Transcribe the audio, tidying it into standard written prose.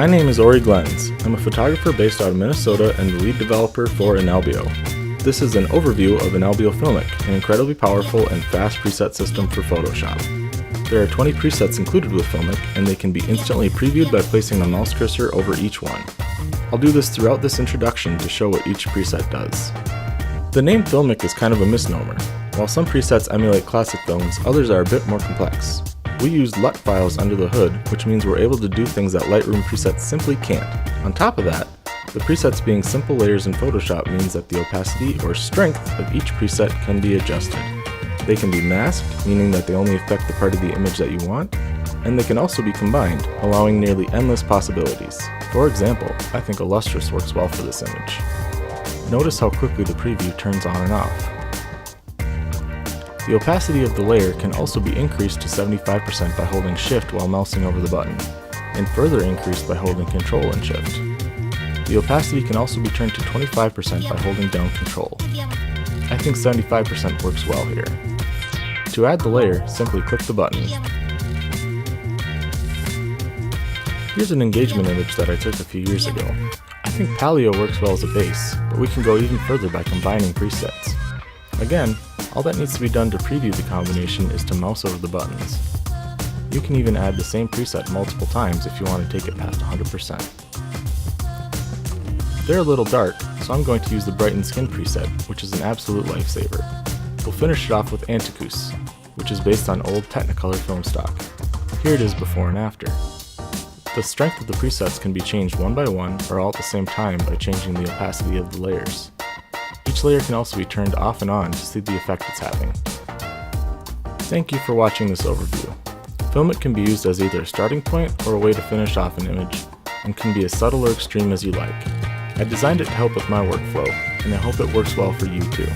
My name is Ori Glens. I'm a photographer based out of Minnesota and the lead developer for Inalbeo. This is an overview of Inalbeo Filmic, an incredibly powerful and fast preset system for Photoshop. There are 20 presets included with Filmic, and they can be instantly previewed by placing the mouse cursor over each one. I'll do this throughout this introduction to show what each preset does. The name Filmic is kind of a misnomer. While some presets emulate classic films, others are a bit more complex. We use LUT files under the hood, which means we're able to do things that Lightroom presets simply can't. On top of that, the presets being simple layers in Photoshop means that the opacity or strength of each preset can be adjusted. They can be masked, meaning that they only affect the part of the image that you want, and they can also be combined, allowing nearly endless possibilities. For example, I think Illustrious works well for this image. Notice how quickly the preview turns on and off. The opacity of the layer can also be increased to 75% by holding Shift while mousing over the button, and further increased by holding Control and Shift. The opacity can also be turned to 25% by holding down Control. I think 75% works well here. To add the layer, simply click the button. Here's an engagement image that I took a few years ago. I think Paleo works well as a base, but we can go even further by combining presets. Again, all that needs to be done to preview the combination is to mouse over the buttons. You can even add the same preset multiple times if you want to take it past 100%. They're a little dark, so I'm going to use the Brighten Skin preset, which is an absolute lifesaver. We'll finish it off with Anticus, which is based on old Technicolor film stock. Here it is before and after. The strength of the presets can be changed one by one or all at the same time by changing the opacity of the layers. Each layer can also be turned off and on to see the effect it's having. Thank you for watching this overview. Filmic can be used as either a starting point or a way to finish off an image, and can be as subtle or extreme as you like. I designed it to help with my workflow, and I hope it works well for you too.